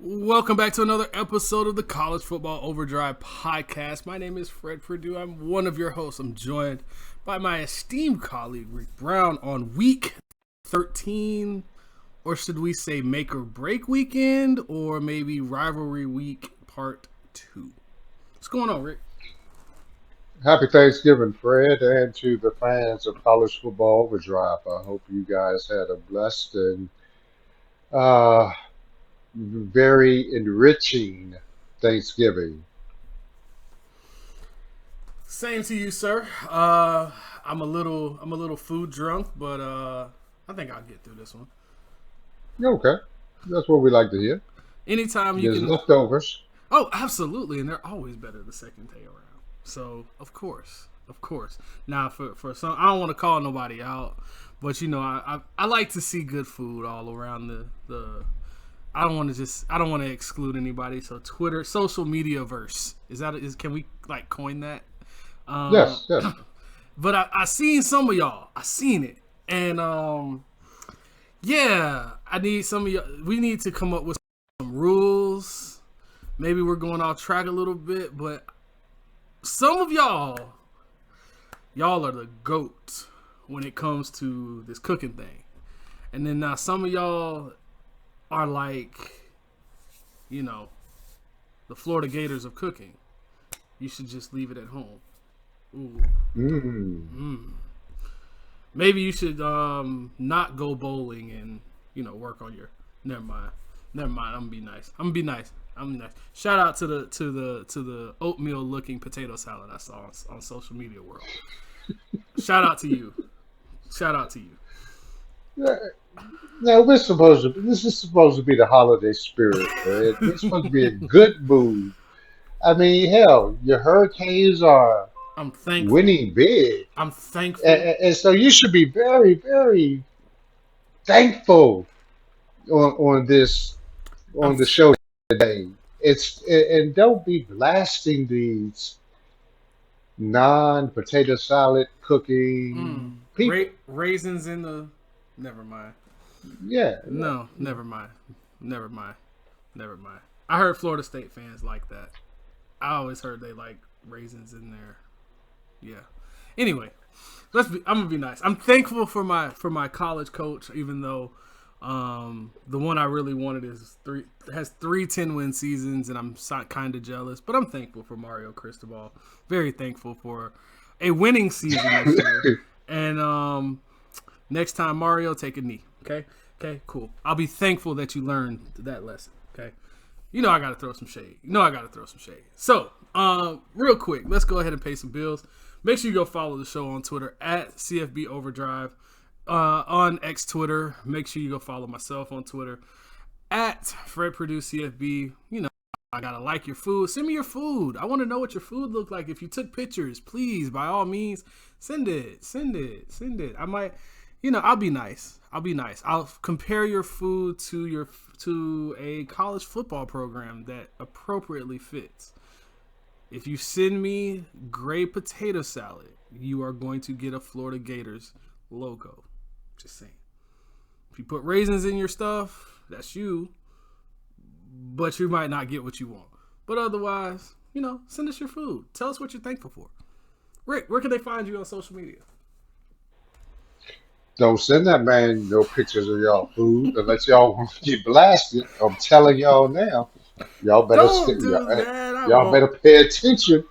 Welcome back to another episode of the College Football Overdrive podcast. My name is Fred Purdue. I'm one of your hosts. I'm joined by my esteemed colleague, Rick Brown, on week 13, or should we say make or break weekend, or maybe rivalry week part 2. What's going on, Rick? Happy Thanksgiving, Fred, and to the fans of College Football Overdrive. I hope you guys had a blessed and uh, very enriching Thanksgiving. Same to you, sir. I'm a little food drunk, but I think I'll get through this one. Okay, that's what we like to hear. Anytime you There's can. leftovers. Oh, absolutely, and they're always better the second day around. So of course. Now for some, I don't want to call nobody out, but I like to see good food all around the. I don't want to exclude anybody. So Twitter, social media verse is can we like coin that? Um, Yes, yes. but I seen some of y'all. I seen it, and yeah, I need some of y'all. We need to come up with some rules. Maybe we're going off track a little bit, but some of y'all are the goat when it comes to this cooking thing. And then now some of y'all are like, you know, the Florida Gators of cooking. You should just leave it at home. Ooh. Mm. Maybe you should not go bowling and work on your. Never mind. Never mind. I'm gonna be nice. I'm gonna be nice. Shout out to the oatmeal looking potato salad I saw on social media world. Shout out to you. Shout out to you. Yeah, now this is supposed to be the holiday spirit, Fred. We're supposed to be in good mood. I mean, hell, your Hurricanes are I'm thankful. winning big. I'm And, thankful. and so you should be very, very thankful on this I'm on the show today. And don't be blasting these non-potato salad cooking people. raisins in the. Never mind. Yeah, No, never mind. Never mind. Never mind. I heard Florida State fans like that. I always heard they like raisins in there. Yeah. Anyway, I'm gonna be nice. I'm thankful for my college coach, even though the one I really wanted has three 10-win seasons, and I'm kind of jealous. But I'm thankful for Mario Cristobal. Very thankful for a winning season this year. And next time, Mario, take a knee. Okay. Okay. Cool. I'll be thankful that you learned that lesson. Okay. I gotta throw some shade. I gotta throw some shade. So, real quick, let's go ahead and pay some bills. Make sure you go follow the show on Twitter at CFB Overdrive. On X Twitter, make sure you go follow myself on Twitter at Fred Purdue CFB. I gotta like your food. Send me your food. I want to know what your food looked like. If you took pictures, please, by all means, send it. Send it. Send it. I might, I'll be nice. I'll be nice. I'll compare your food to a college football program that appropriately fits. If you send me gray potato salad, you are going to get a Florida Gators logo. Just saying. If you put raisins in your stuff, that's you. But you might not get what you want. But otherwise, send us your food. Tell us what you're thankful for. Rick, where can they find you on social media? don't send that man no pictures of y'all food unless y'all want to get blasted. I'm telling y'all now. Y'all better Don't st- y'all, do that. I y'all won't. better pay attention.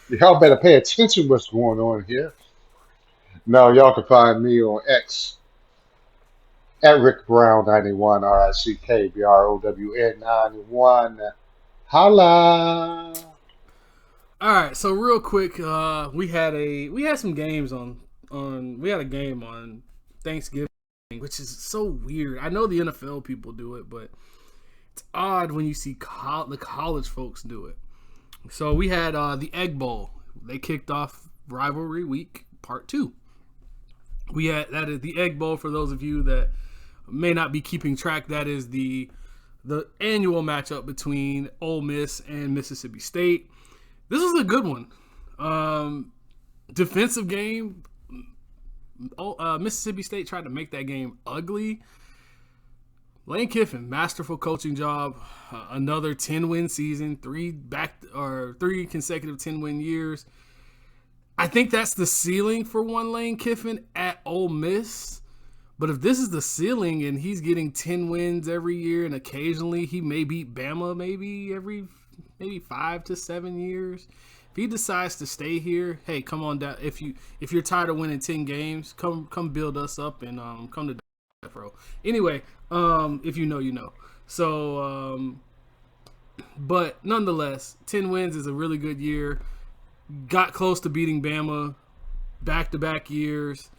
Y'all better pay attention what's going on here. No, y'all can find me on X at Rick Brown 91 RICKBROWN 91. Holla. All right, so real quick, we had some games we had a game on Thanksgiving, which is so weird. I know the NFL people do it, but it's odd when you see the college folks do it. So we had the Egg Bowl. They kicked off rivalry week part 2. We had that is the Egg Bowl for those of you that may not be keeping track. That is the annual matchup between Ole Miss and Mississippi State. This was a good one. Defensive game. Mississippi State tried to make that game ugly. Lane Kiffin, masterful coaching job. Another 10-win season, three consecutive 10-win years. I think that's the ceiling for one Lane Kiffin at Ole Miss. But if this is the ceiling and he's getting 10 wins every year and occasionally he may beat Bama maybe 5 to 7 years. If he decides to stay here, hey, come on down. If you're tired of winning 10 games, come build us up and come to Death Row. Anyway, if you know, you know. So but nonetheless, 10 wins is a really good year. Got close to beating Bama back-to-back years.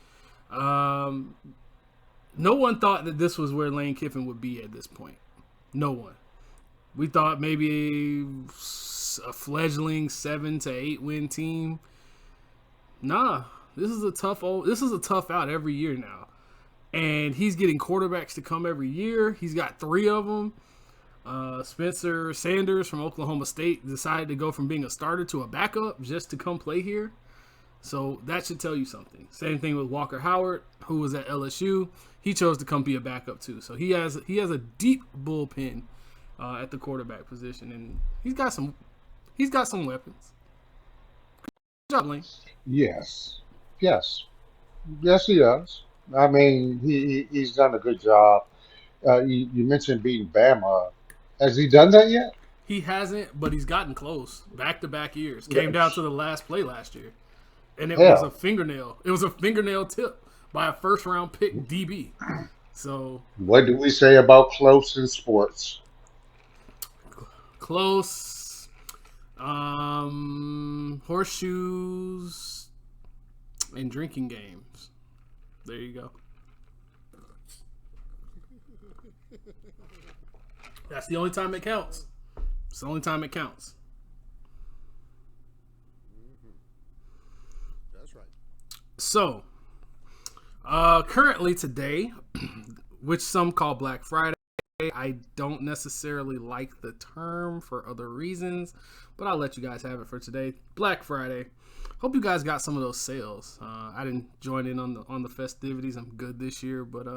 No one thought that this was where Lane Kiffin would be at this point. No one. We thought maybe a fledgling 7 to 8 win team. Nah, this is a tough out every year now. And he's getting quarterbacks to come every year. He's got 3 of them. Spencer Sanders from Oklahoma State decided to go from being a starter to a backup just to come play here. So that should tell you something. Same thing with Walker Howard, who was at LSU. He chose to come be a backup too. So he has a deep bullpen at the quarterback position, and he's got some weapons. Good job, Lane. Yes, yes, yes, he does. I mean, he's done a good job. You mentioned beating Bama. Has he done that yet? He hasn't, but he's gotten close. Back-to-back years. Came down Yes. to the last play last year. And it was a Hell, fingernail. It was a fingernail tip by a first-round pick DB. So, what do we say about close in sports? close. Horseshoes and drinking games. There you go. That's the only time it counts. It's the only time it counts. That's right. So, currently today, which some call Black Friday, I don't necessarily like the term for other reasons, but I'll let you guys have it for today. Black Friday. Hope you guys got some of those sales. I didn't join in on the festivities. I'm good this year, but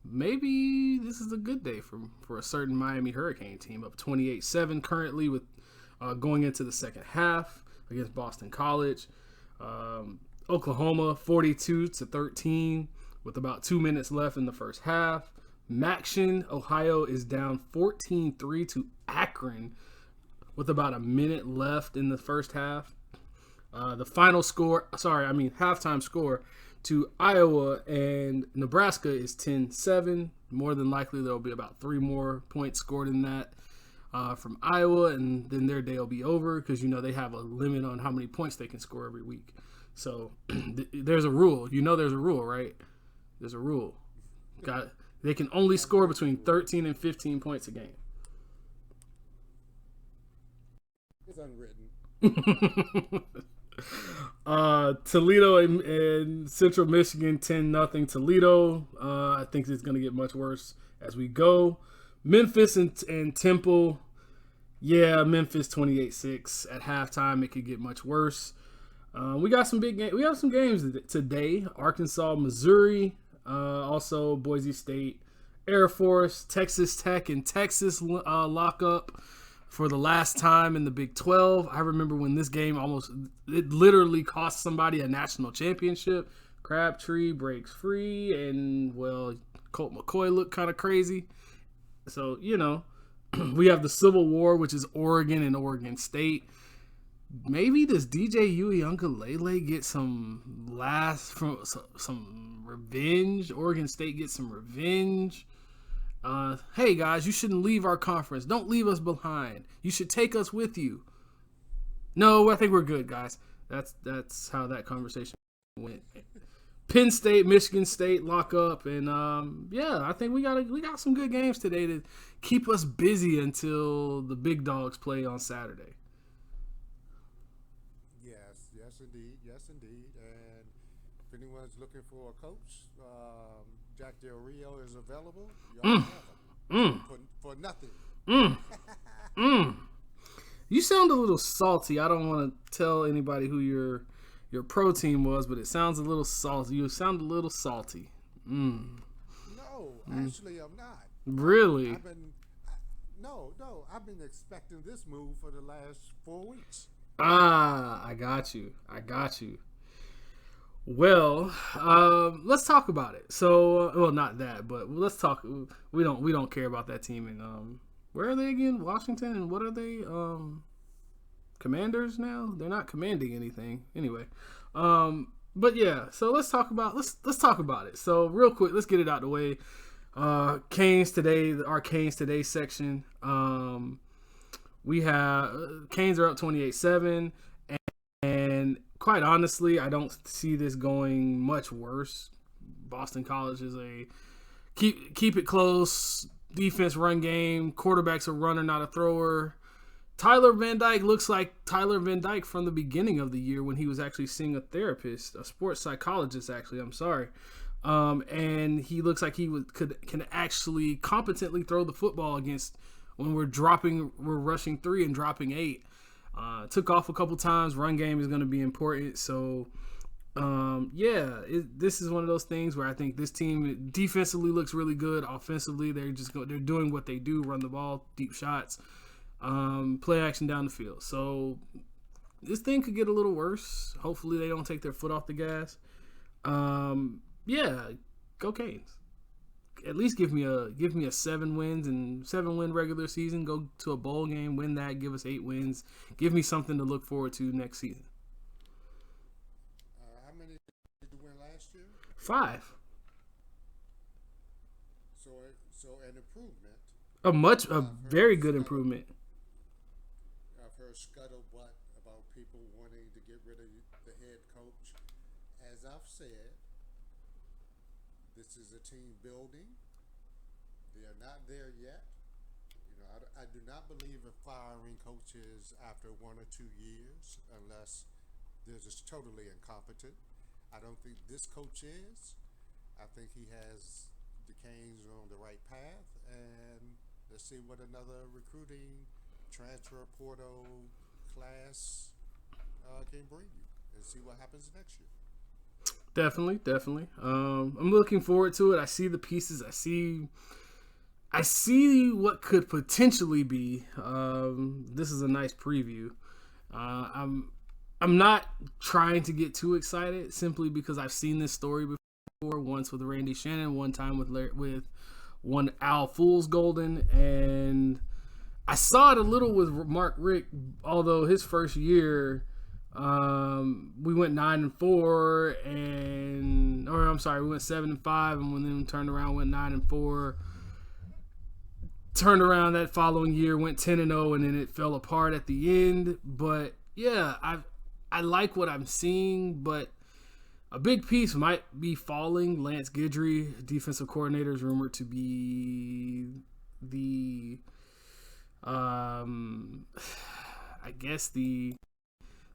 maybe this is a good day for a certain Miami Hurricane team, up 28-7 currently with going into the second half against Boston College. Oklahoma 42-13 with about 2 minutes left in the first half. Maction, Ohio is down 14-3 to Akron with about a minute left in the first half. The final score, halftime score to Iowa and Nebraska is 10-7. More than likely, there will be about 3 more points scored in that from Iowa, and then their day will be over because, they have a limit on how many points they can score every week. So there's a rule. There's a rule, right? There's a rule. They can only score between 13 and 15 points a game. It's unwritten. Toledo and Central Michigan 10-0 Toledo. I think it's going to get much worse as we go. Memphis and Temple. Yeah, Memphis 28-6 at halftime. It could get much worse. We got some big games. We have some games today. Arkansas, Missouri. Also Boise State, Air Force, Texas Tech, and Texas lock up for the last time in the Big 12. I remember when this game it literally cost somebody a national championship. Crabtree breaks free, and, Colt McCoy looked kind of crazy. So, we have the Civil War, which is Oregon and Oregon State. Maybe does DJ Uiagalelei get some revenge? Oregon State gets some revenge. Hey guys, you shouldn't leave our conference. Don't leave us behind. You should take us with you. No, I think we're good, guys. That's how that conversation went. Penn State, Michigan State lock up, and I think we got some good games today to keep us busy until the big dogs play on Saturday. Yes, indeed. And if anyone's looking for a coach, Jack Del Rio is available. Y'all have him for nothing. You sound a little salty. I don't want to tell anybody who your pro team was, but it sounds a little salty. You sound a little salty. No, actually, I'm not. Really? I've been no, I've been expecting this move for the last 4 weeks. Ah, I got you. I got you. Well, let's talk about it. So, well, not that, but let's talk. We don't care about that team. And where are they again? Washington. And what are they? Commanders now. They're not commanding anything anyway. But yeah. So let's talk about it. So real quick, let's get it out the way. Canes today, our Canes today section. We have Canes are up 28-7, and quite honestly, I don't see this going much worse. Boston College is a keep it close defense, run game. Quarterback's a runner, not a thrower. Tyler Van Dyke looks like Tyler Van Dyke from the beginning of the year when he was actually seeing a therapist, a sports psychologist. Actually, I'm sorry. And he looks like he can actually competently throw the football against when we're rushing 3 and dropping 8. Took off a couple times. Run game is going to be important. So, this is one of those things where I think this team defensively looks really good. Offensively, they're doing what they do: run the ball, deep shots, play action down the field. So this thing could get a little worse. Hopefully, they don't take their foot off the gas. Go Canes. At least give me a 7 wins and 7-win regular season. Go to a bowl game, win that, give us 8 wins. Give me something to look forward to next season. How many did you win last year? 5. So an improvement. A very good improvement. I've heard scuttlebutt about people wanting to get rid of the head coach. As I've said, this is a team building. They are not there yet. I do not believe in firing coaches after 1 or 2 years unless they're just totally incompetent. I don't think this coach is. I think he has the Canes on the right path, and let's see what another recruiting transfer portal class can bring you, and see what happens next year. Definitely. I'm looking forward to it. I see the pieces. I see what could potentially be. This is a nice preview. I'm not trying to get too excited simply because I've seen this story before. Once with Randy Shannon, one time with one Al Fool's Golden, and I saw it a little with Mark Richt. Although his first year. We went 9-4, we went 7-5, and then turned around, went 9-4. Turned around that following year, went 10-0, and then it fell apart at the end. But yeah, I like what I'm seeing, but a big piece might be falling. Lance Guidry, defensive coordinator, is rumored to be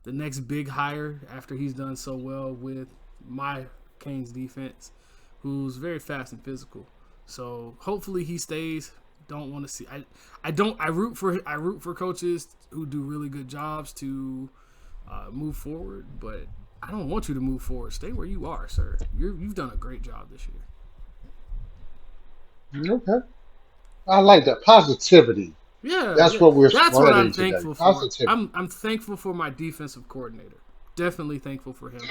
the next big hire after he's done so well with my Canes defense, who's very fast and physical. So hopefully he stays. Don't want to see. I root for coaches who do really good jobs to move forward, but I don't want you to move forward. Stay where you are, sir. You've done a great job this year. Okay. I like that positivity. Yeah, that's what we're. That's what I'm today. thankful for. I'm thankful for my defensive coordinator. Definitely thankful for him.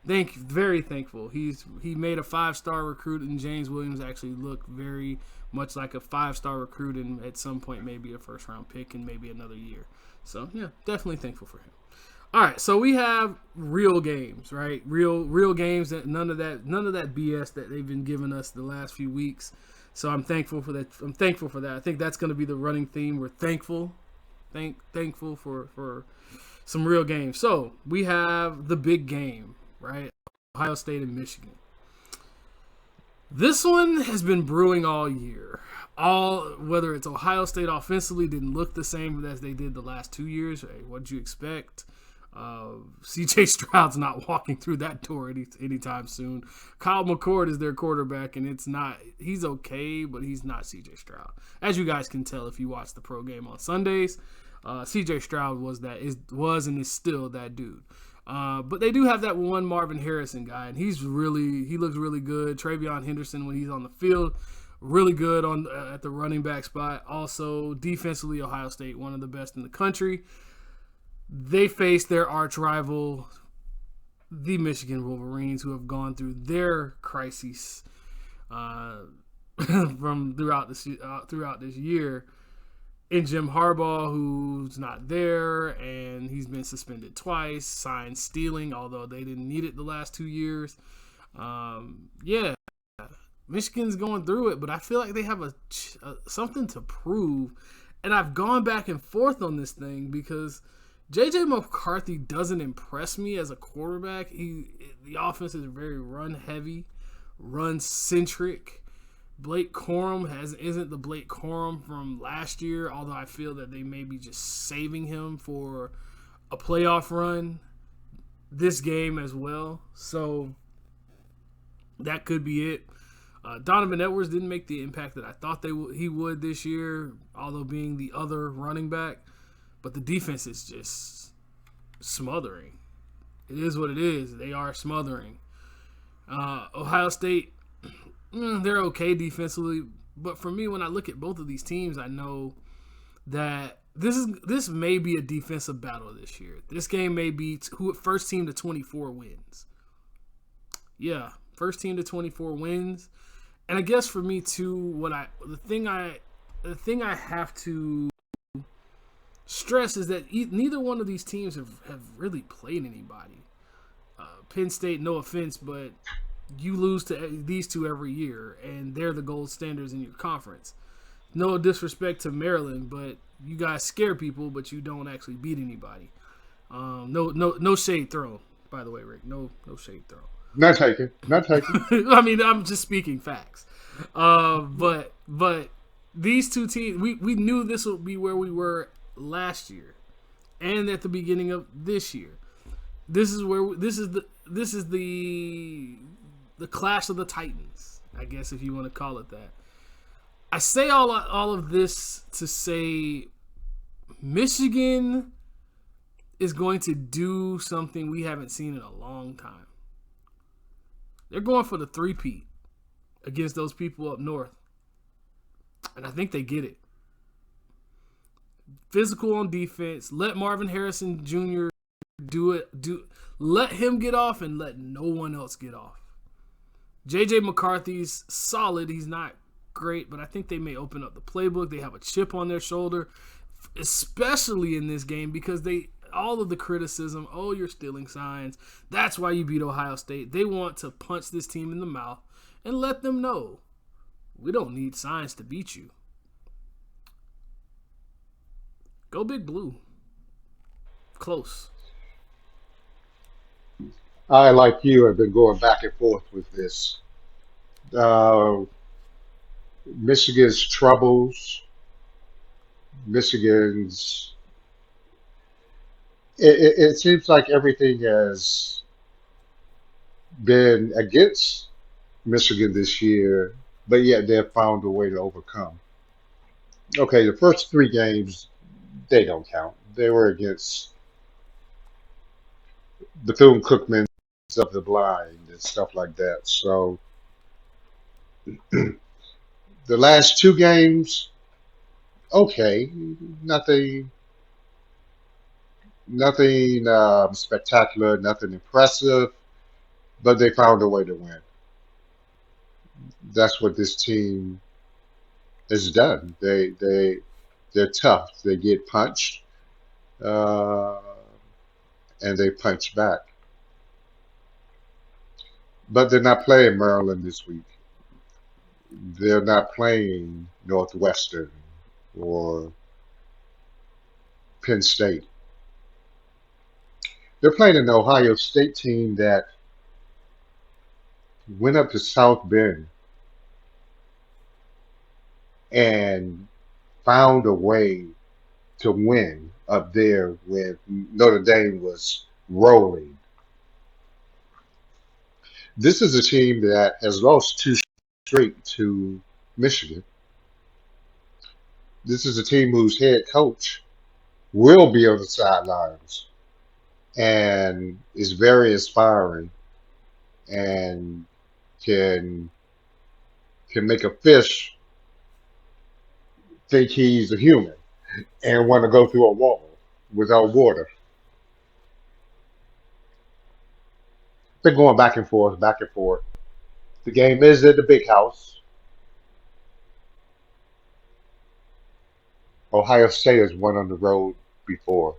Very thankful. He made a 5-star recruit, and James Williams actually looked very much like a 5-star recruit, and at some point maybe a 1st-round pick in maybe another year. So yeah, definitely thankful for him. All right, so we have real games, right? Real games. That none of that BS that they've been giving us the last few weeks. So I'm thankful for that. I think that's going to be the running theme. We're thankful for some real games. So we have the big game, right? Ohio State and Michigan. This one has been brewing all year. Whether it's Ohio State offensively didn't look the same as they did the last 2 years. Hey, what'd you expect? CJ Stroud's not walking through that door anytime soon. Kyle McCord is their quarterback, and he's okay, but he's not CJ Stroud. As you guys can tell if you watch the pro game on Sundays, CJ Stroud was and is still that dude. But they do have that one Marvin Harrison guy, and he looks really good. TreVeyon Henderson, when he's on the field, really good on at the running back spot. Also, defensively, Ohio State, one of the best in the country. They face their arch rival, the Michigan Wolverines, who have gone through their crises from throughout this year. And Jim Harbaugh, who's not there, and he's been suspended twice, sign stealing, although they didn't need it the last 2 years. Yeah, Michigan's going through it, but I feel like they have something to prove. And I've gone back and forth on this thing because J.J. McCarthy doesn't impress me as a quarterback. The offense is very run-heavy, run-centric. Blake Corum isn't the Blake Corum from last year, although I feel that they may be just saving him for a playoff run this game as well. So that could be it. Donovan Edwards didn't make the impact that I thought he would this year, although being the other running back. But the defense is just smothering. It is what it is. They are smothering. Ohio State, they're okay defensively. But for me, when I look at both of these teams, I know that this may be a defensive battle this year. This game may be first team to 24 wins. Yeah, first team to 24 wins. And I guess for me too, the thing I have to stress is that neither one of these teams have really played anybody. Penn State, no offense, but you lose to these two every year, and they're the gold standards in your conference. No disrespect to Maryland, but you guys scare people, but you don't actually beat anybody. No shade thrown, by the way, Rick. No shade thrown. Not taken. I mean, I'm just speaking facts. But these two teams, we knew this would be where we were last year, and at the beginning of this year. This is the clash of the Titans, I guess, if you want to call it that. I say all of this to say Michigan is going to do something we haven't seen in a long time. They're going for the three-peat against those people up north. And I think they get it. Physical on defense. Let Marvin Harrison Jr. do it. Let him get off and let no one else get off. J.J. McCarthy's solid. He's not great, but I think they may open up the playbook. They have a chip on their shoulder, especially in this game because all of the criticism, oh, you're stealing signs. That's why you beat Ohio State. They want to punch this team in the mouth and let them know we don't need signs to beat you. Go Big Blue. Close. I, like you, have been going back and forth with this. Michigan's troubles, Michigan's. It seems like everything has been against Michigan this year, but yet they've found a way to overcome. Okay, the first three games, they don't count. They were against Bethune-Cookman of the blind and stuff like that. So the last two games, okay, nothing spectacular, nothing impressive, but they found a way to win. That's what this team has done. They're tough. They get punched, and they punch back. But they're not playing Maryland this week. They're not playing Northwestern or Penn State. They're playing an Ohio State team that went up to South Bend and found a way to win up there when Notre Dame was rolling. This is a team that has lost two straight to Michigan. This is a team whose head coach will be on the sidelines and is very inspiring and can can make a fish think he's a human and want to go through a wall without water. They're going back and forth, back and forth. The game is at the big house. Ohio State has won on the road before.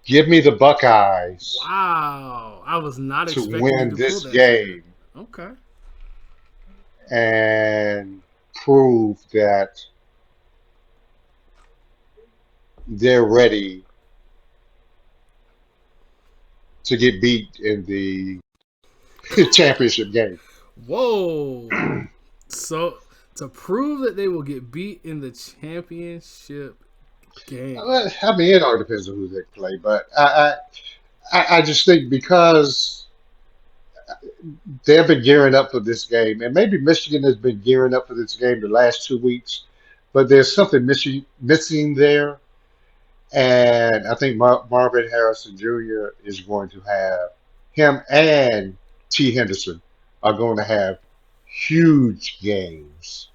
Give me the Buckeyes Wow, I was not to expecting you win to pull this that trigger. game Okay. and prove that they're ready to get beat in the championship game. Whoa. So to prove that they will get beat in the championship game. I mean, it all depends on who they play, but I just think because they've been gearing up for this game, and maybe Michigan has been gearing up for this game the last 2 weeks, but there's something missing there. And I think Marvin Harrison Jr. is going to have him and T. Henderson are going to have huge games.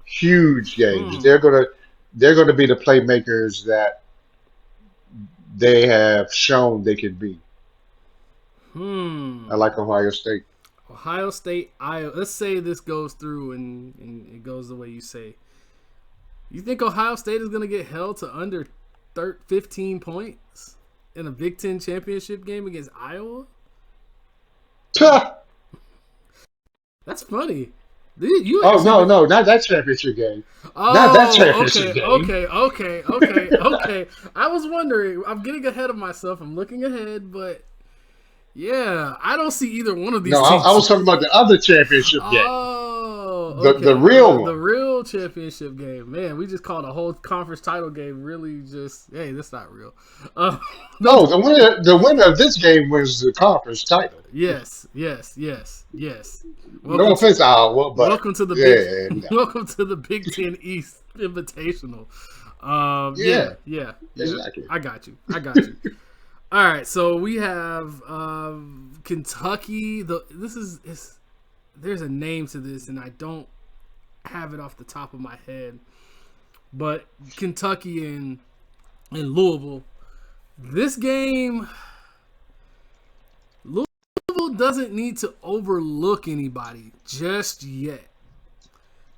Huge games. Hmm. They're gonna be the playmakers that they have shown they can be. I Hmm. like Ohio State. Ohio State, Iowa. Let's say this goes through and it goes the way you say. You think Ohio State is going to get held to under 15 points in a Big Ten championship game against Iowa? Oh That's funny. You no, actually. no, not that championship game. Not that Oh, championship okay, game. okay. I was wondering. I'm getting ahead of myself. I'm looking ahead, but yeah, I don't see either one of No, these I teams. was talking about the other championship game, Oh, the okay. real The one. real championship game. Man, we just called a whole conference title game really just, hey, that's not real. Uh, Oh, the winner of this game wins the conference title. yes. No Welcome to, offense, Iowa, but welcome to the big, yeah, no. welcome to the Big Ten East Invitational. Yeah, Yeah. exactly. I got you. All right, so we have Kentucky. There's a name to this, and I don't have it off the top of my head, but Kentucky and Louisville. This game, Louisville doesn't need to overlook anybody just yet,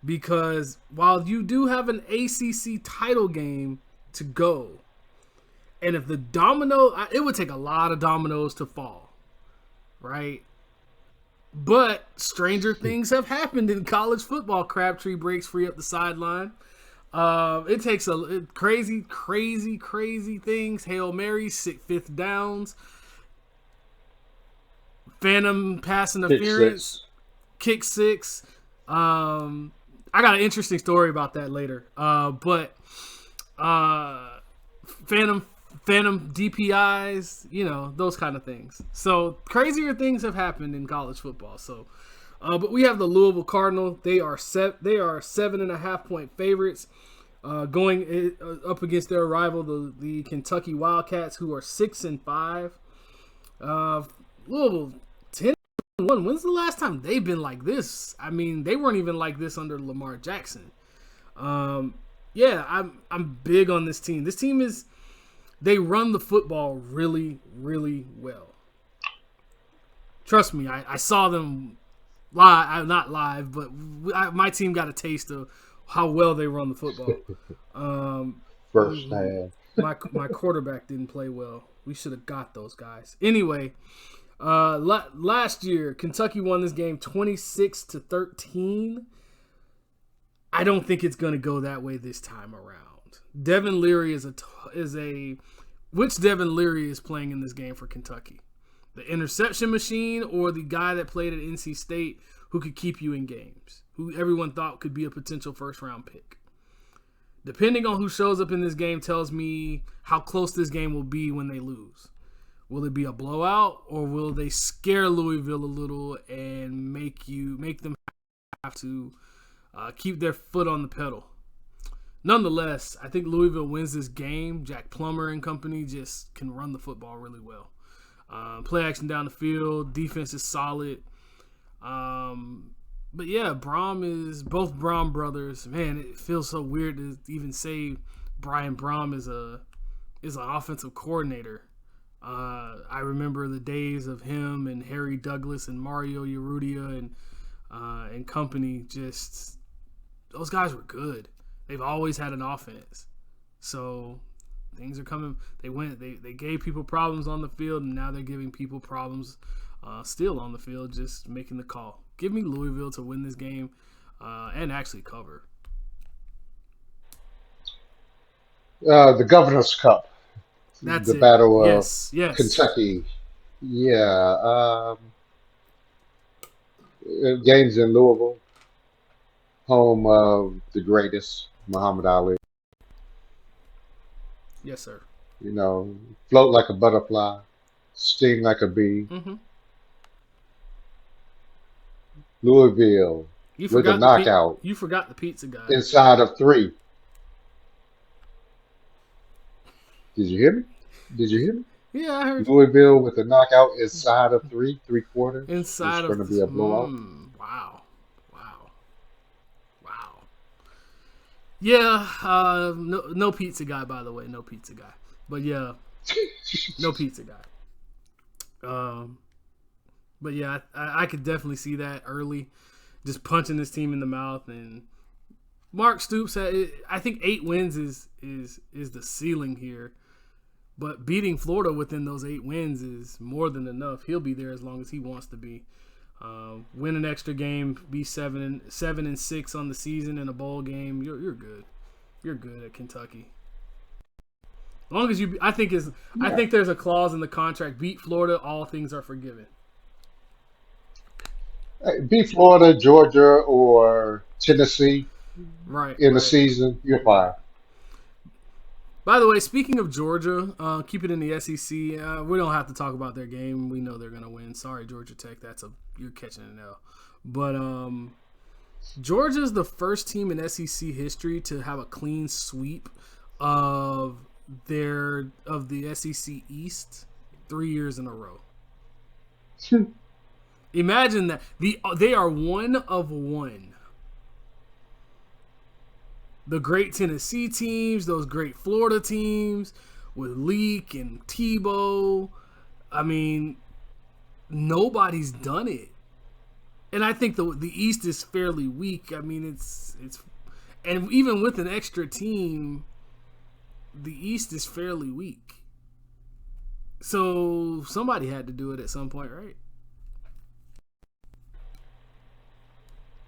because while you do have an ACC title game to go, and if the it would take a lot of dominoes to fall, right? But stranger things have happened in college football. Crabtree breaks free up the sideline. It takes crazy things. Hail Marys, fifth downs, phantom pass Pick interference, six. kick six. I got an interesting story about that later. But phantom DPIs, those kind of things. So crazier things have happened in college football. So, but we have the Louisville Cardinal. They are 7.5-point favorites, going up against their rival, the Kentucky Wildcats, who are 6-5. Louisville 10-1. When's the last time they've been like this? I mean, they weren't even like this under Lamar Jackson. Yeah, I'm big on this team. This team they run the football really, really well. Trust me, I saw them live, not live, but my team got a taste of how well they run the football. First half. My quarterback didn't play well. We should have got those guys. Anyway, last year Kentucky won this game 26-13. I don't think it's going to go that way this time around. Devin Leary which Devin Leary is playing in this game for Kentucky? The interception machine or the guy that played at NC State who could keep you in games, who everyone thought could be a potential first-round pick? Depending on who shows up in this game tells me how close this game will be when they lose. Will it be a blowout, or will they scare Louisville a little and make them have to keep their foot on the pedal? Nonetheless, I think Louisville wins this game. Jack Plummer and company just can run the football really well. Play action down the field. Defense is solid. But yeah, both Brom brothers. Man, it feels so weird to even say Brian Brom is an offensive coordinator. I remember the days of him and Harry Douglas and Mario Urrutia and company. Just those guys were good. They've always had an offense. So things are coming. They gave people problems on the field, and now they're giving people problems still on the field, just making the call. Give me Louisville to win this game and actually cover. The Governor's Cup, That's the it. Battle of Yes. Kentucky. Yeah. Games in Louisville, home of the greatest, Muhammad Ali. Yes, sir. You know, float like a butterfly, sting like a bee. Mm-hmm. Louisville You with a forgot knockout you forgot the pizza guy. inside of 3. Did you hear me? Did you hear me? Yeah, I heard Louisville with a knockout inside of 3 quarters. inside It's of going to be a blowout. wow. Yeah, no pizza guy, by the way, no pizza guy. But yeah, no pizza guy. But yeah, I could definitely see that early, just punching this team in the mouth. And Mark Stoops, I think 8 wins is the ceiling here. But beating Florida within those 8 wins is more than enough. He'll be there as long as he wants to be. Win an extra game, be 7-6 on the season in a bowl game. You're good. You're good at Kentucky. As long as I think there's a clause in the contract. Beat Florida, all things are forgiven. Beat Florida, Georgia, or Tennessee Right. in the season, you're fine. By the way, speaking of Georgia, keep it in the SEC. We don't have to talk about their game. We know they're going to win. Sorry, Georgia Tech. You're catching an L. But Georgia's the first team in SEC history to have a clean sweep of the SEC East 3 years in a row. Imagine that. They are 1 of 1. The great Tennessee teams, those great Florida teams with Leak and Tebow. I mean, nobody's done it. And I think the East is fairly weak. I mean, it's and even with an extra team, the East is fairly weak. So somebody had to do it at some point, right?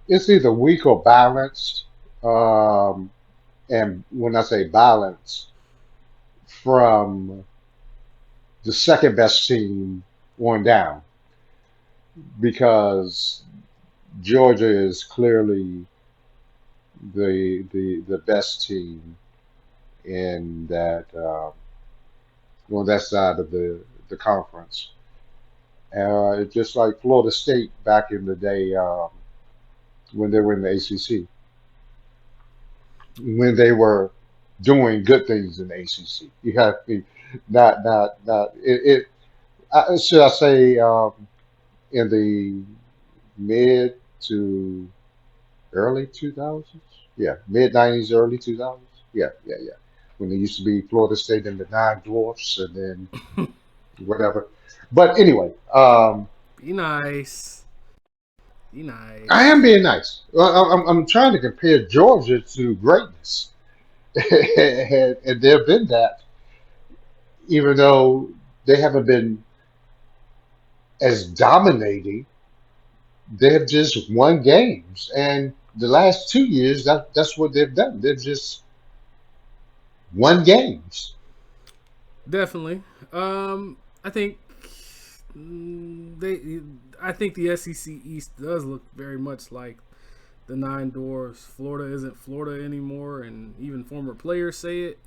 It's either weak or balanced. And when I say balance, from the second best team on down, because Georgia is clearly the best team in that on that side of the conference. Just like Florida State back in the day when they were in the ACC, when they were doing good things in the ACC. You have to not should I say in the mid to early 2000s? Yeah, mid 90s, early 2000s. Yeah. When they used to be Florida State and the Nine Dwarfs, and then whatever. But anyway, Be nice. Be nice. I am being nice. I'm trying to compare Georgia to greatness, and they've been that, even though they haven't been as dominating. They have just won games, and the last 2 years, that's what they've done. They've just won games. Definitely. I think I think the SEC East does look very much like the Nine Dwarfs. Florida isn't Florida anymore, and even former players say it.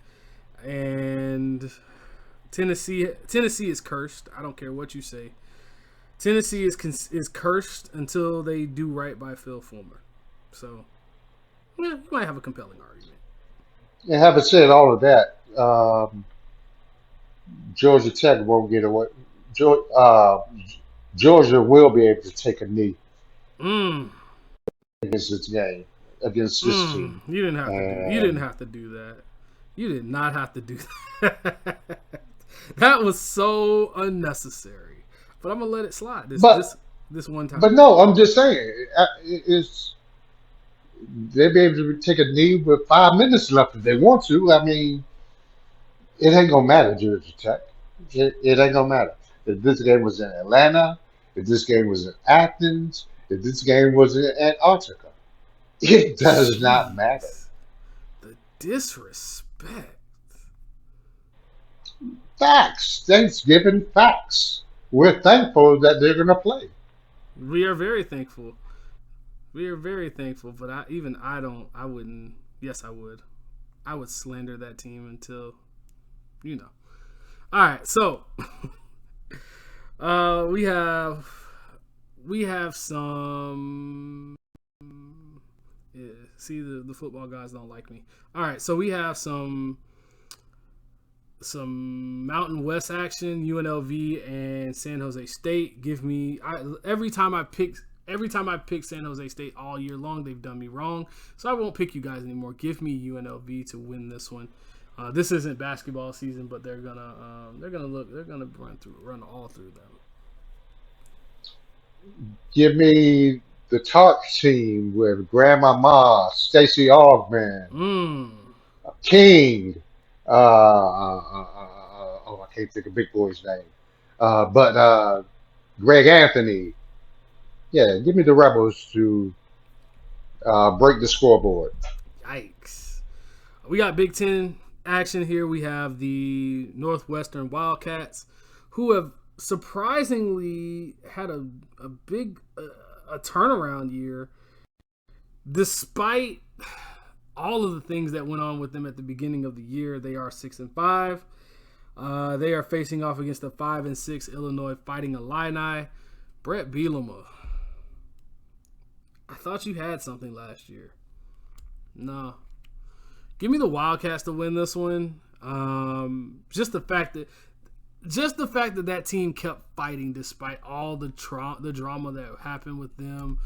And Tennessee is cursed. I don't care what you say. Tennessee is cursed until they do right by Phil Fulmer. So, yeah, you might have a compelling argument. And having said all of that, Georgia Tech won't Georgia will be able to take a knee Mm, against this game, against this team. you didn't have to do. You didn't And have to do that. You did not have to do that. That was so unnecessary. But I'm gonna let it slide but this one time. but no, I'm just saying it's they'll be able to take a knee with 5 minutes left if they want to. I mean, it ain't gonna matter, Georgia Tech. It ain't gonna matter. If this game was in Atlanta, if this game was in Athens, if this game was in Antarctica, it does not matter. Jeez, the disrespect. Facts. Thanksgiving facts. We're thankful that they're gonna play. We are very thankful. We are very thankful. But I wouldn't. Yes, I would. I would slander that team until, you know. All right, so we have some. Yeah, see, the football guys don't like me. All right, so we have some Mountain West action, UNLV and San Jose State. Every time I pick San Jose State all year long, they've done me wrong. So I won't pick you guys anymore. Give me UNLV to win this one. This isn't basketball season, but they're gonna run all through them. Give me the Tark team with Grandmama, Stacey Augman, Mm. King. Oh, I can't think of Big Boy's name. But Greg Anthony. Yeah, give me the Rebels to break the scoreboard. Yikes. We got Big Ten action here. We have the Northwestern Wildcats, who have surprisingly had a big a turnaround year, despite all of the things that went on with them at the beginning of the year. They are 6-5. They are facing off against the 5-6 Illinois Fighting Illini. Brett Bielema, I thought you had something last year. No. Give me the Wildcats to win this one. Just the fact that team kept fighting despite all the drama that happened with them,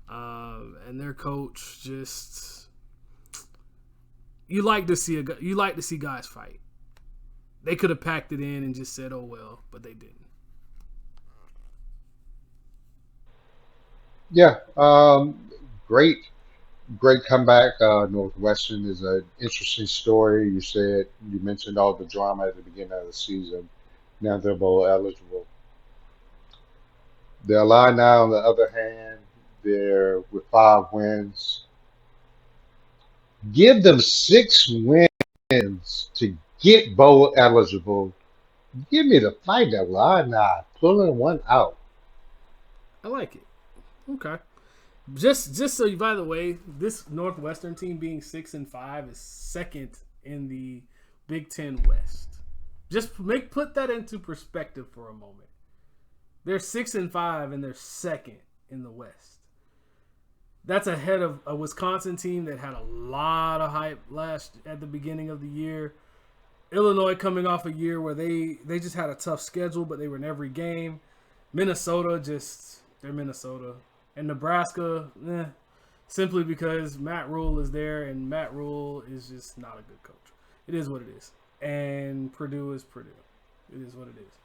and their coach. Just you like to see guys fight. They could have packed it in and just said, "Oh well," but they didn't. Yeah, great, great comeback. Northwestern is an interesting story. You mentioned all the drama at the beginning of the season. Now they're bowl eligible. The Illini, on the other hand, they're with 5 wins. Give them 6 wins to get bowl eligible. Give me the fight that Illini pulling one out. I like it. Okay. Just so you, by the way, this Northwestern team being 6-5 is second in the Big Ten West. Just put that into perspective for a moment. They're 6-5 and they're second in the West. That's ahead of a Wisconsin team that had a lot of hype at the beginning of the year. Illinois coming off a year where they just had a tough schedule, but they were in every game. Minnesota, they're Minnesota. And Nebraska, simply because Matt Rule is there, and Matt Rule is just not a good coach. It is what it is. And Purdue is Purdue. It is what it is.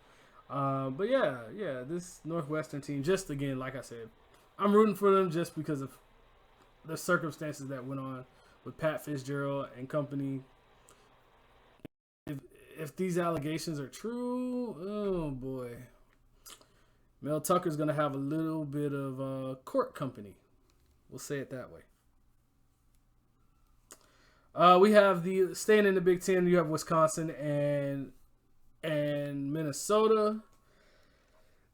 But yeah, this Northwestern team, just again, like I said, I'm rooting for them just because of the circumstances that went on with Pat Fitzgerald and company. If these allegations are true, oh boy. Mel Tucker's going to have a little bit of court company. We'll say it that way. We have staying in the Big Ten. You have Wisconsin and Minnesota.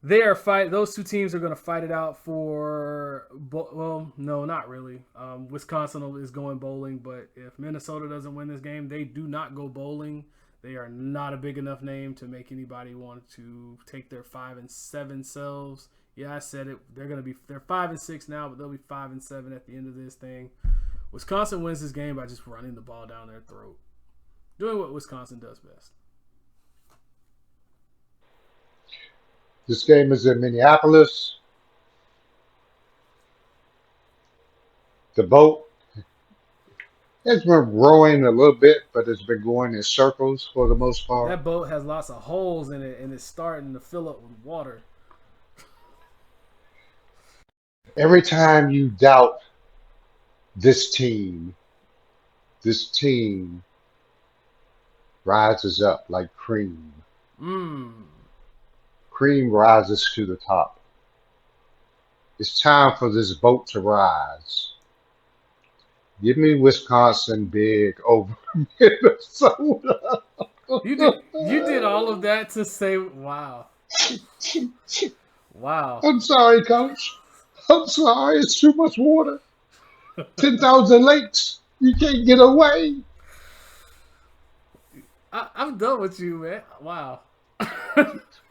Those two teams are going to fight it out for. Well, no, not really. Wisconsin is going bowling, but if Minnesota doesn't win this game, they do not go bowling. They are not a big enough name to make anybody want to take their 5-7 selves. Yeah, I said it. They're 5-6 now, but they'll be 5-7 at the end of this thing. Wisconsin wins this game by just running the ball down their throat, doing what Wisconsin does best. This game is in Minneapolis. The boat has been rowing a little bit, but it's been going in circles for the most part. That boat has lots of holes in it, and it's starting to fill up with water. Every time you doubt this team, this team rises up like cream. Mmm. Cream rises to the top. It's time for this boat to rise. Give me Wisconsin big over Minnesota. You did all of that to say wow. Wow. I'm sorry, coach. I'm sorry. It's too much water. 10,000 lakes. You can't get away. I'm done with you, man. Wow.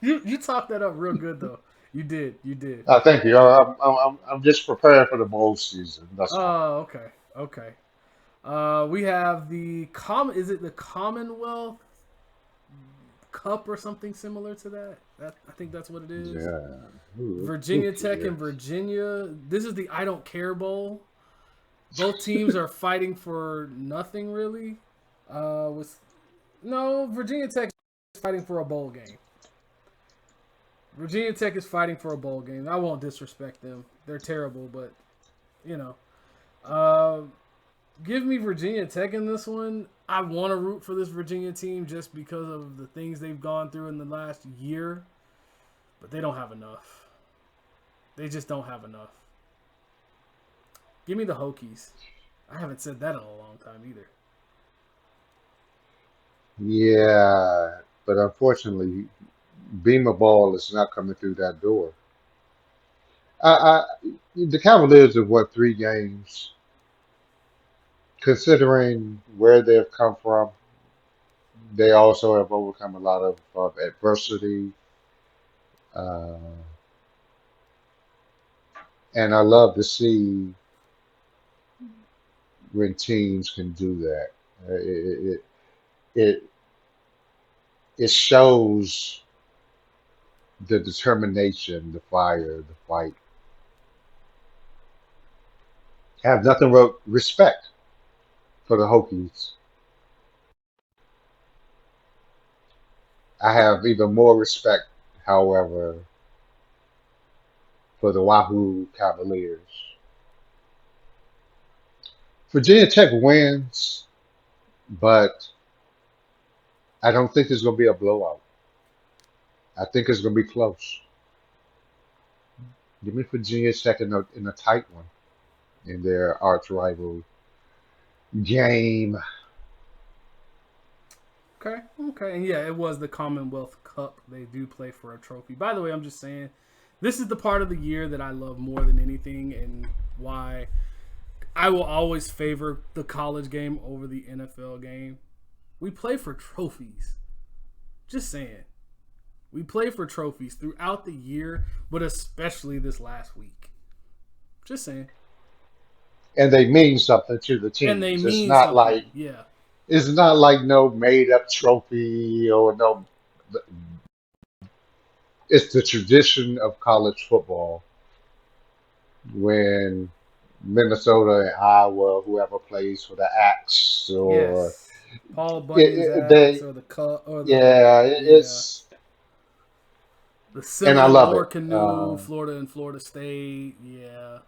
you talked that up real good though. You did. You did. Thank you. I'm just preparing for the bowl season. That's all. Oh, okay. Okay. We have the is it the Commonwealth Cup or something similar to that? I think that's what it is. Yeah. Who Virginia Tech and cares? Virginia. This is the I Don't Care Bowl. Both teams are fighting for nothing really. With no Virginia Tech is fighting for a bowl game. Virginia Tech is fighting for a bowl game. I won't disrespect them. They're terrible, but you know. Uh, Give me Virginia Tech in this one. I want to root for this Virginia team just because of the things they've gone through in the last year, but they don't have enough. They just don't have enough. Give me the Hokies. I haven't said that in a long time either. Yeah, but unfortunately, Beamer ball is not coming through that door. The Cavaliers have won 3 games. Considering where they've come from, they also have overcome a lot of adversity. Uh, and I love to see when teams can do that. It it shows the determination, the fire, the fight. Have nothing but respect for the Hokies. I have even more respect, however, for the Wahoo Cavaliers. Virginia Tech wins, but I don't think it's going to be a blowout. I think it's going to be close. Give me Virginia Tech in a tight one in their arch rival game. Okay, okay. And yeah, it was the Commonwealth Cup. They do play for a trophy. By the way, I'm just saying, this is the part of the year that I love more than anything and why I will always favor the college game over the NFL game. We play for trophies. Just saying. We play for trophies throughout the year, but especially this last week. Just saying. And they mean something to the And they teams. mean something. Yeah. It's not like no made up trophy or no. It's the tradition of college football when Minnesota and Iowa, whoever plays for the Axe or Yes. Paul Bunyan's it, axe they, or the cup or the yeah, yeah. The and I Seminole love it. War Canoe, Florida and Florida State. Yeah.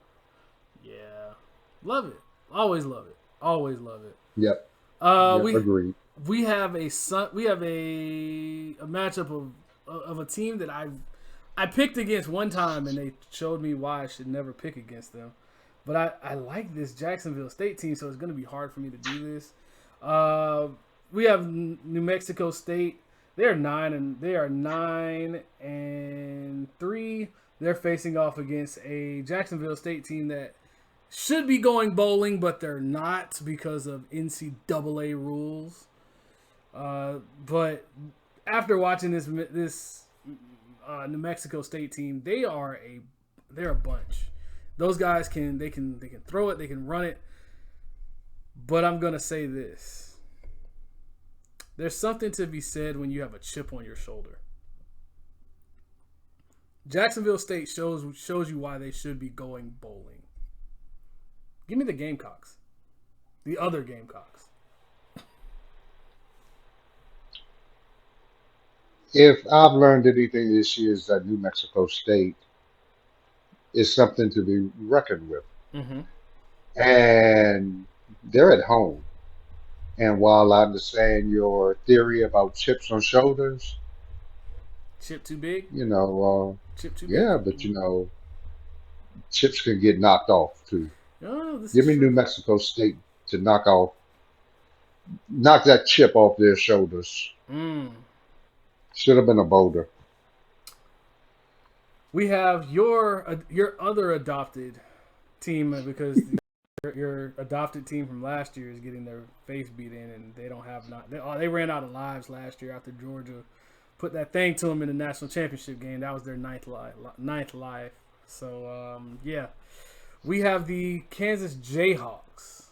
Yeah. Love it. Always love it. Always love it. Yep, Uh yep, we agreed. we have a matchup of a team that I picked against one time and they showed me why I should never pick against them. But I like this Jacksonville State team, so it's going to be hard for me to do this. We have New Mexico State. They are 9-3. They're facing off against a Jacksonville State team that should be going bowling, but they're not because of NCAA rules. But after watching this New Mexico State team, they're a bunch. Those guys can throw it, they can run it. But I'm gonna say this: there's something to be said when you have a chip on your shoulder. Jacksonville State shows you why they should be going bowling. Give me the Gamecocks. The other Gamecocks. If I've learned anything this year is that New Mexico State is something to be reckoned with. Mm-hmm. And they're at home. And while I understand your theory about chips on shoulders, Chip too big? you know, Chip too big? yeah, but chips can get knocked off too. Oh, this Give is me New true. Mexico State to knock that chip off their shoulders. Mm. Should have been a boulder. We have your other adopted team because your adopted team from last year is getting their face beat in, and they don't have they ran out of lives last year after Georgia put that thing to them in the national championship game. That was their ninth life. So yeah, we have the Kansas Jayhawks,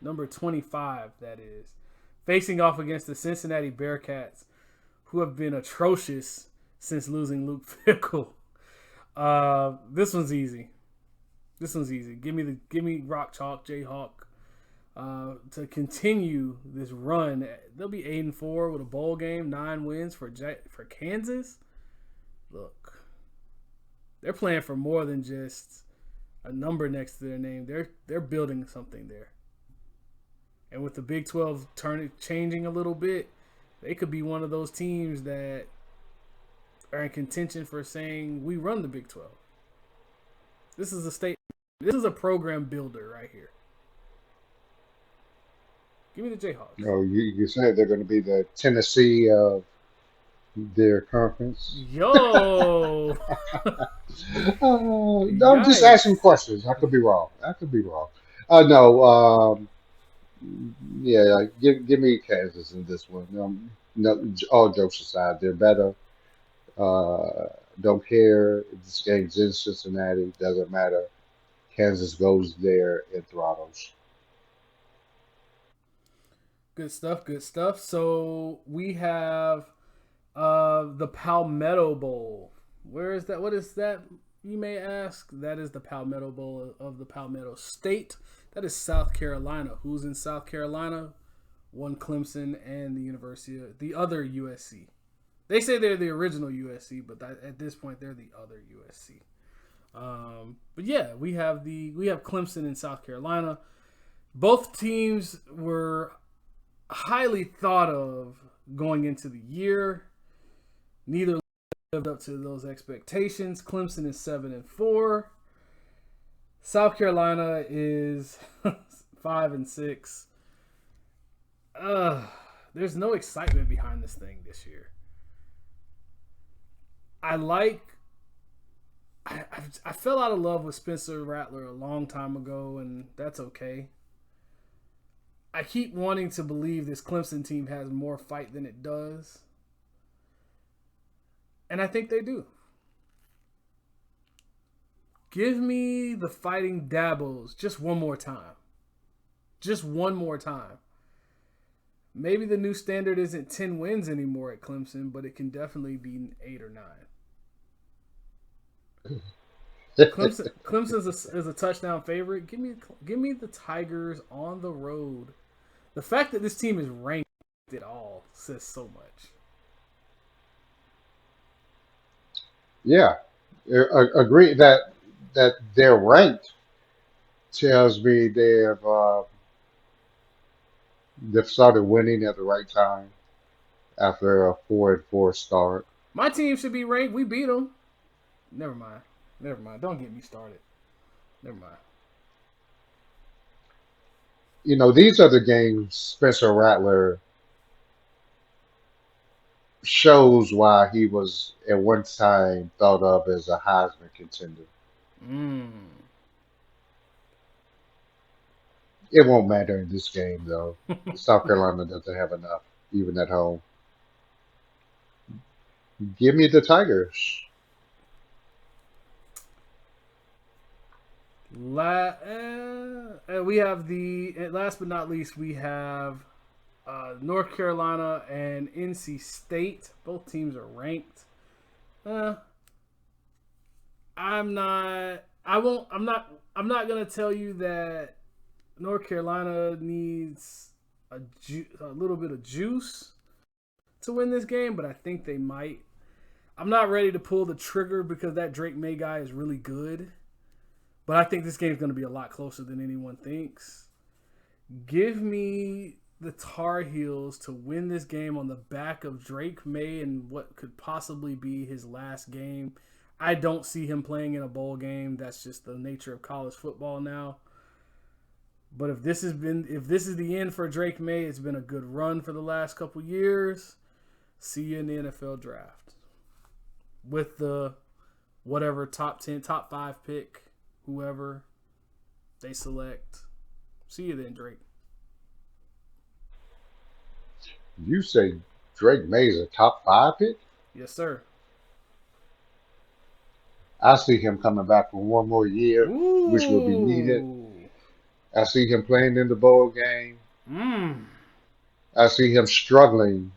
number 25, that is, facing off against the Cincinnati Bearcats, who have been atrocious since losing Luke Fickle. This one's easy. Give me Rock Chalk Jayhawk to continue this run. They'll be 8-4 with a bowl game, 9 wins for Kansas. Look, they're playing for more than just a number next to their name. They're building something there. And with the Big 12 changing a little bit, they could be one of those teams that are in contention for saying we run the Big 12. This is a program builder right here. Give me the Jayhawks. You said they're going to be the Tennessee of their conference. Yo. I'm just asking Yikes. questions. I could be wrong. No. Yeah. Give me Kansas in this one. No, all jokes aside, they're better. Uh, don't care if this game's in Cincinnati. Doesn't matter. Kansas goes there and throttles. Good stuff. Good stuff. So we have the Palmetto Bowl. Where is that? What is that? You may ask. That is the Palmetto Bowl of the Palmetto State. That is South Carolina. Who's in South Carolina? One Clemson and the other USC. They say they're the original USC, but at this point they're the other USC. But yeah, we have Clemson in South Carolina. Both teams were highly thought of going into the year. Neither lived up to those expectations. Clemson is 7-4. South Carolina is 5-6. There's no excitement behind this thing this year. I fell out of love with Spencer Rattler a long time ago, and that's okay. I keep wanting to believe this Clemson team has more fight than it does. And I think they do. Give me the Fighting Dabbles just one more time. Just one more time. Maybe the new standard isn't 10 wins anymore at Clemson, but it can definitely be 8 or 9. Clemson is a touchdown favorite. Give me the Tigers on the road. The fact that this team is ranked at all says so much. Yeah, agree that they're ranked tells me they've started winning at the right time after a 4-4 start. My team should be ranked. We beat them. Never mind. Don't get me started. Never mind. These are the games Spencer Rattler shows why he was at one time thought of as a Heisman contender. Mm. It won't matter in this game, though. South Carolina doesn't have enough, even at home. Give me the Tigers. We have last but not least, we have North Carolina and NC State. Both teams are ranked. I'm not. I won't. I'm not. I'm not gonna tell you that North Carolina needs a little bit of juice to win this game, but I think they might. I'm not ready to pull the trigger because that Drake May guy is really good, but I think this game is going to be a lot closer than anyone thinks. Give me the Tar Heels to win this game on the back of Drake May and what could possibly be his last game. I don't see him playing in a bowl game. That's just the nature of college football now. But if this is the end for Drake May, it's been a good run for the last couple years. See you in the NFL draft with the whatever top 10, top 5 pick, whoever they select. See you then, Drake. You say Drake May is a top 5 pick? Yes, sir. I see him coming back for one more year, which will be needed. Ooh. I see him playing in the bowl game. Mm. I see him struggling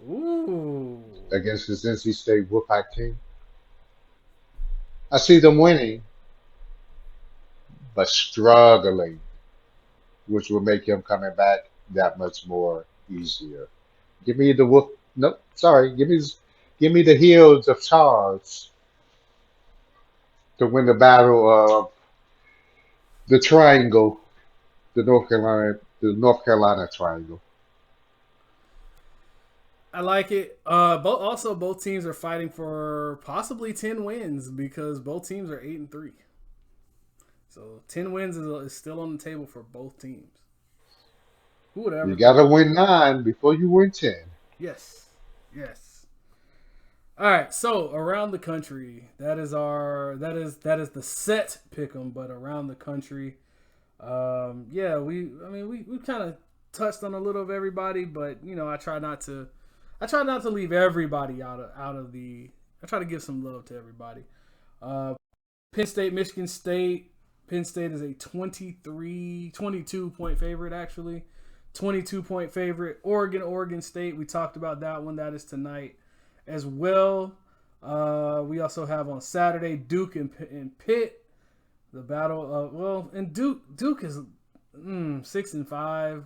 Ooh. against his NC State Wolfpack team. I see them winning, but struggling, which will make him coming back that much more easier. Give me the Wolf. Nope, sorry. Give me the Heels of Charles to win the battle of the Triangle, the North Carolina Triangle. I like it. Both teams are fighting for possibly 10 wins because both teams are 8-3. So 10 wins is still on the table for both teams. Who would ever You thought? gotta win 9 before you win 10. Yes. Yes. All right, so around the country, that is the set pick 'em, but around the country, yeah, we kind of touched on a little of everybody, but I try not to leave everybody out of the. I try to give some love to everybody. Penn State, Michigan State. Penn State is a 22 point favorite actually. 22-point favorite. Oregon State. We talked about that one. That is tonight as well. We also have on Saturday Duke and Pitt. The battle of and Duke is 6-5,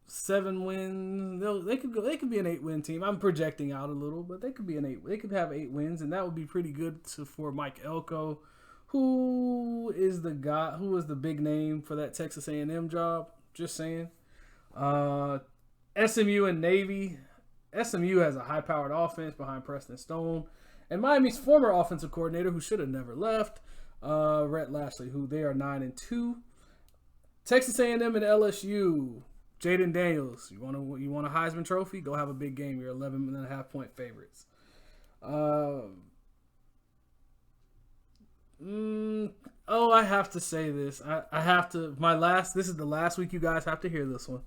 7 wins. They could be an 8-win team. I'm projecting out a little, but they could be an 8. They could have 8 wins, and that would be pretty good for Mike Elko, who is the guy who was the big name for that Texas A&M job. Just saying. SMU and Navy. SMU has a high-powered offense behind Preston Stone, and Miami's former offensive coordinator, who should have never left, Rhett Lashley, who they are 9-2. Texas A&M and LSU. Jaden Daniels, you want a Heisman Trophy? Go have a big game. You're 11.5-point favorites. I have to say this. I have to. This is the last week you guys have to hear this one.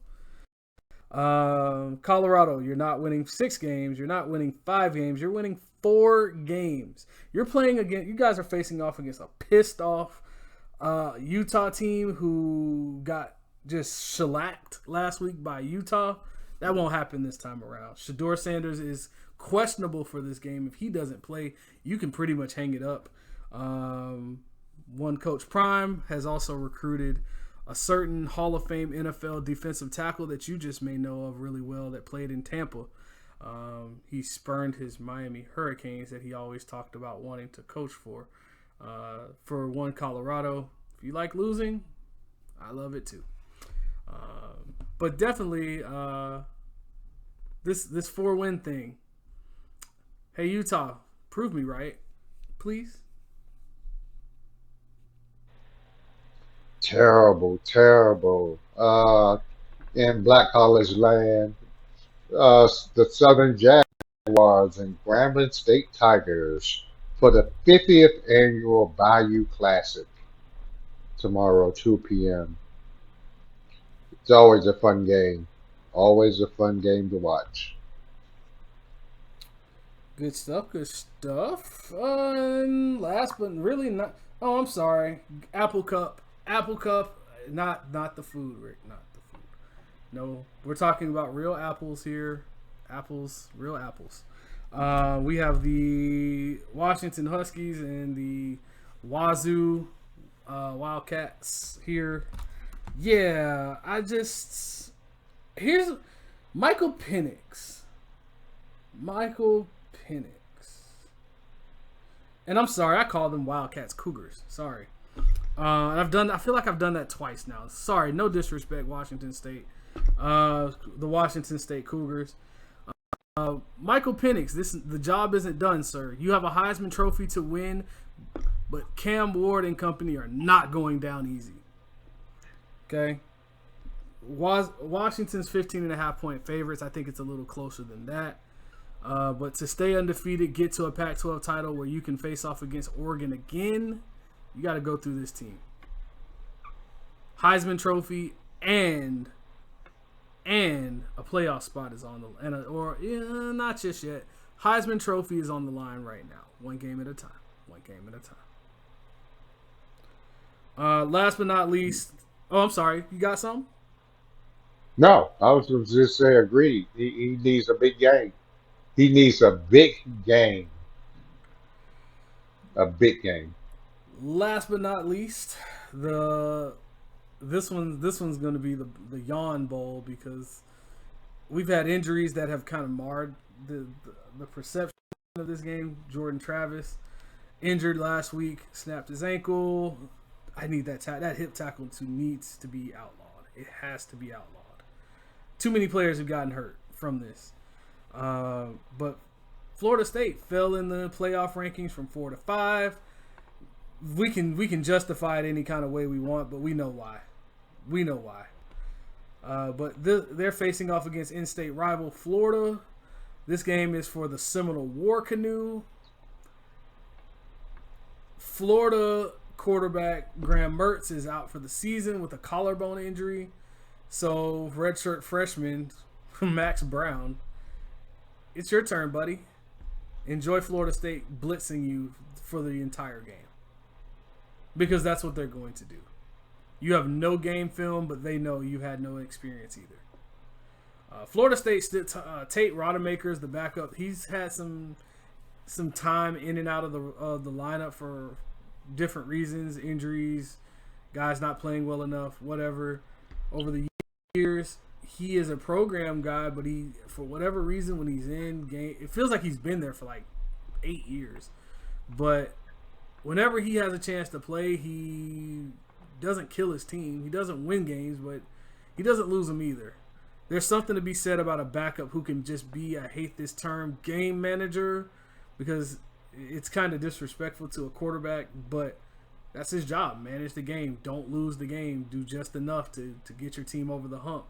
Colorado, you're not winning 6 games. You're not winning 5 games. You're winning 4 games. You're playing against. You guys are facing off against a pissed off Utah team who got just shellacked last week by Utah. That won't happen this time around. Shador Sanders is questionable for this game. If he doesn't play, you can pretty much hang it up. One Coach Prime has also recruited a certain Hall of Fame NFL defensive tackle that you just may know of really well that played in Tampa. He spurned his Miami Hurricanes that he always talked about wanting to coach for. For one Colorado, if you like losing, I love it too. But definitely this 4-win thing. Hey Utah, prove me right, please. Terrible, terrible. In Black College land, the Southern Jaguars and Grambling State Tigers for the 50th annual Bayou Classic tomorrow, 2 p.m. It's always a fun game. Always a fun game to watch. Good stuff, good stuff. And last but really not. Oh, I'm sorry. Apple Cup, not the food, Rick, not the food. No, we're talking about real apples here. Apples, real apples. We have the Washington Huskies and the Wazoo Wildcats here. Yeah, here's Michael Penix. Michael Penix. And I'm sorry, I call them Wildcats Cougars. Sorry. I feel like I've done that twice now. Sorry, no disrespect, Washington State. The Washington State Cougars. Michael Penix, the job isn't done, sir. You have a Heisman Trophy to win, but Cam Ward and company are not going down easy. Okay? Washington's 15.5-point favorites. I think it's a little closer than that. But to stay undefeated, get to a Pac-12 title where you can face off against Oregon again, you got to go through this team. Heisman Trophy and a playoff spot is on the not just yet. Heisman Trophy is on the line right now. One game at a time. Last but not least, I'm sorry. You got something? No, I was just say agreed. He needs a big game. He needs a big game. A big game. Last but not least, this one's going to be the yawn bowl because we've had injuries that have kind of marred the perception of this game. Jordan Travis injured last week, snapped his ankle. I need that hip tackle needs to be outlawed. It has to be outlawed. Too many players have gotten hurt from this. But Florida State fell in the playoff rankings from 4 to 5. We can justify it any kind of way we want, but we know why. But they're facing off against in-state rival Florida. This game is for the Seminole War Canoe. Florida quarterback Graham Mertz is out for the season with a collarbone injury. So redshirt freshman Max Brown, it's your turn, buddy. Enjoy Florida State blitzing you for the entire game. Because that's what they're going to do. You have no game film, but they know you had no experience either. Florida State, Tate Rodemaker is the backup. He's had some time in and out of the lineup for different reasons, injuries, guys not playing well enough, whatever. Over the years, he is a program guy, but he, for whatever reason, when he's in game, it feels like he's been there for like 8 years. But whenever he has a chance to play, he doesn't kill his team. He doesn't win games, but he doesn't lose them either. There's something to be said about a backup who can just be, I hate this term, game manager, because it's kind of disrespectful to a quarterback, but that's his job. Manage the game. Don't lose the game. Do just enough to get your team over the hump.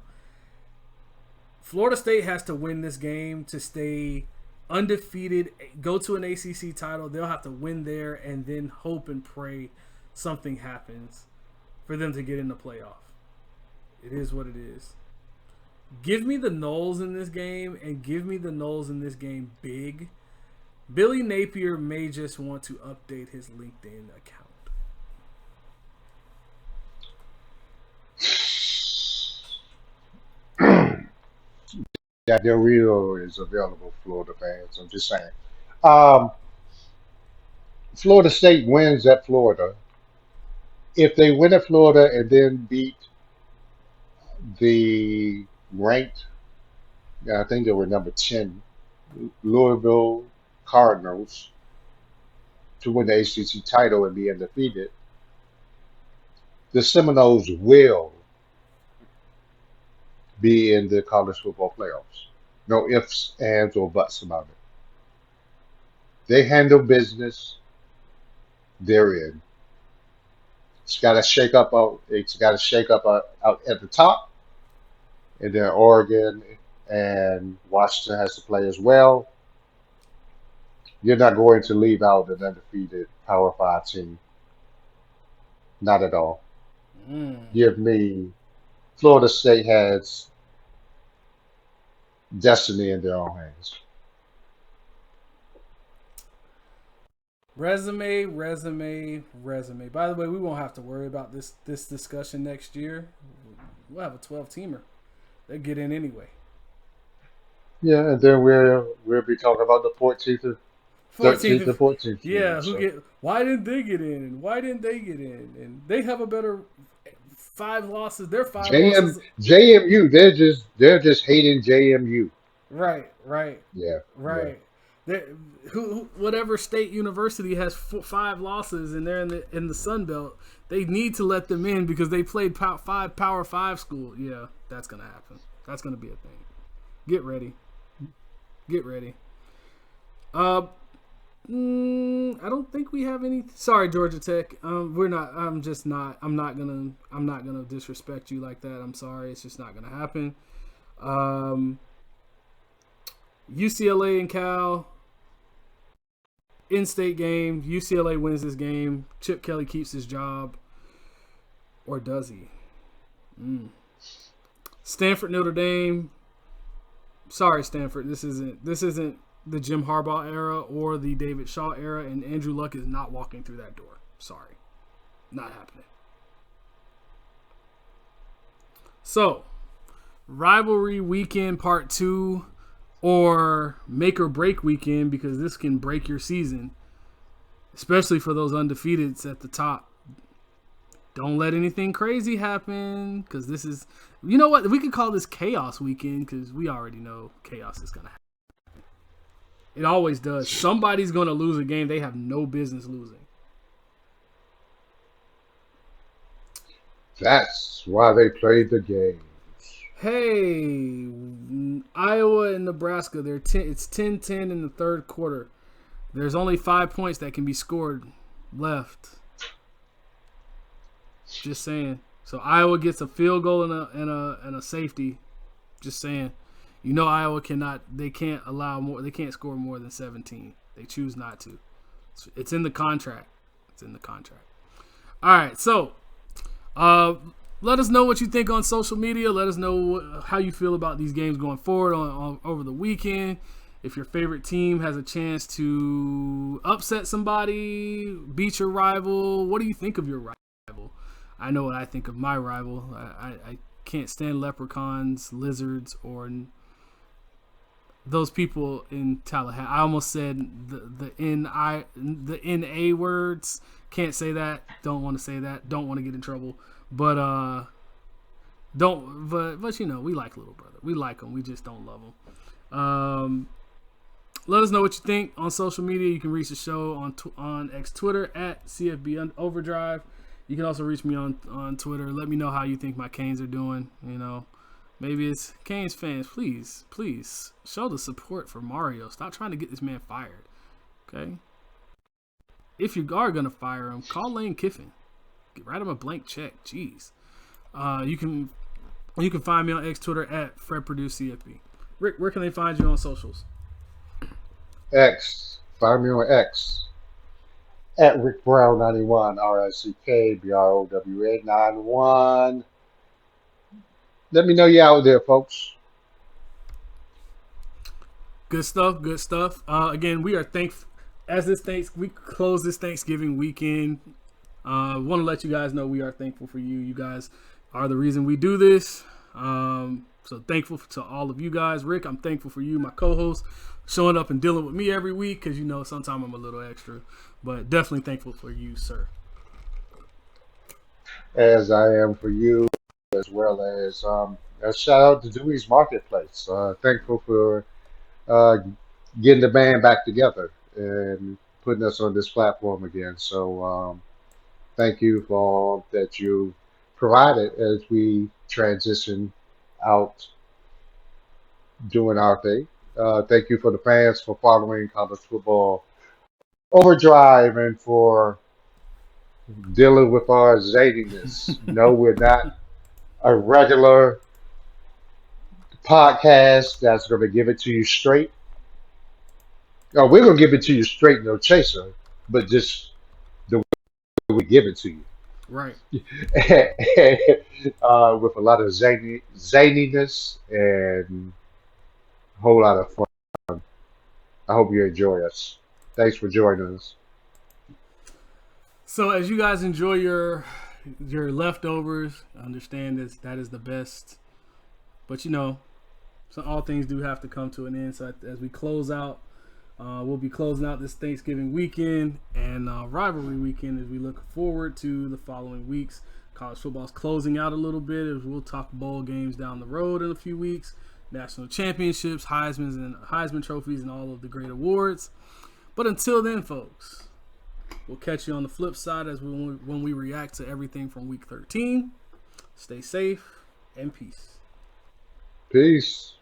Florida State has to win this game to stay undefeated, go to an ACC title. They'll have to win there and then hope and pray something happens for them to get in the playoff. It is what it is. Give me the Noles in this game, and give me the Noles in this game big. Billy Napier may just want to update his LinkedIn account. That Del Rio is available, Florida fans. I'm just saying. Um, Florida State wins at Florida. If they win at Florida and then beat the ranked, I think they were number 10, Louisville Cardinals to win the ACC title and be undefeated, the Seminoles will be in the college football playoffs. No ifs, ands, or buts about it. They handle business. They're in. It's got to shake up. It's got to shake up out at the top, and then Oregon and Washington has to play as well. You're not going to leave out an undefeated Power Five team. Not at all. Give me Florida State has destiny in their own hands. Resume. By the way, we won't have to worry about this discussion next year. We'll have a 12-teamer. They get in anyway. Yeah, and then we'll be talking about the 14th and 13th 14th. and 14th team. Yeah, who So get? Why didn't they get in? And why didn't they get in? And they have a better five losses. Their five JM losses. JMU, they're just hating JMU. Right, right, Yeah, yeah. right. They, whatever state university has five losses and they're in the Sun Belt, they need to let them in because they played five Power Five school. Yeah, that's gonna happen. That's gonna be a thing. Get ready. Get ready. Uh, I don't think we have any. Sorry, Georgia Tech. We're not. I'm just not. I'm not gonna. I'm not gonna disrespect you like that. I'm sorry. It's just not gonna happen. Um, UCLA and Cal in-state game. UCLA wins this game. Chip Kelly keeps his job, or does he? Stanford Notre Dame. Sorry, Stanford. This isn't the Jim Harbaugh era or the David Shaw era, and Andrew Luck is not walking through that door. Sorry, not happening. So, rivalry weekend part 2 or make or break weekend, because this can break your season, especially for those undefeateds at the top. Don't let anything crazy happen, because this is, you know what, we could call this chaos weekend, because we already know chaos is going to happen. It always does. Somebody's going to lose a game they have no business losing. That's why they played the game. Hey, Iowa and Nebraska, it's 10-10 in the third quarter. There's only 5 points that can be scored left. Just saying. So Iowa gets a field goal and a safety. Just saying. You know Iowa they can't allow more. They can't score more than 17. They choose not to. It's in the contract. It's in the contract. All right, so let us know what you think on social media. Let us know how you feel about these games going forward on over the weekend. If your favorite team has a chance to upset somebody, beat your rival, what do you think of your rival? I know what I think of my rival. I can't stand leprechauns, lizards, or those people in Tallahassee. I almost said the NA words. Can't say that. Don't want to say that. Don't want to get in trouble. But you know, we like Little Brother. We like him. We just don't love him. Let us know what you think on social media. You can reach the show on X Twitter at CFB Overdrive. You can also reach me on Twitter. Let me know how you think my Canes are doing. You know, maybe it's Canes fans. Please show the support for Mario. Stop trying to get this man fired. Okay. If you are gonna fire him, call Lane Kiffin. Write him a blank check. Jeez. You can find me on X Twitter at FredPurdueCFB. Rick, where can they find you on socials? X. Find me on X at Rick Brown 91, RICKBROWA 91. Let me know you're out there, folks. Good stuff. Good stuff. Again, we are thankful as we close this Thanksgiving weekend. Want to let you guys know we are thankful for you. You guys are the reason we do this. So thankful to all of you guys. Rick, I'm thankful for you, my co-host, showing up and dealing with me every week, because you know sometimes I'm a little extra, but definitely thankful for you, sir. As I am for you, as well as a shout out to Dewey's Marketplace. Thankful for uh, getting the band back together and putting us on this platform again. So thank you for all that you provided as we transition out doing our thing. Thank you for the fans for following college football overdrive and for dealing with our zaniness. No, we're not a regular podcast that's going to give it to you straight. No, we're going to give it to you straight, no chaser, but just the way we give it to you. Right. With a lot of zaniness and a whole lot of fun. I hope you enjoy us. Thanks for joining us. So as you guys enjoy your leftovers, understand that is the best. But you know, So all things do have to come to an end. So as we close out, we'll be closing out this Thanksgiving weekend and rivalry weekend as we look forward to the following weeks. College football's closing out a little bit as we'll talk bowl games down the road in a few weeks, national championships, Heisman trophies, and all of the great awards. But until then, folks, we'll catch you on the flip side when we react to everything from Week 13. Stay safe and peace. Peace.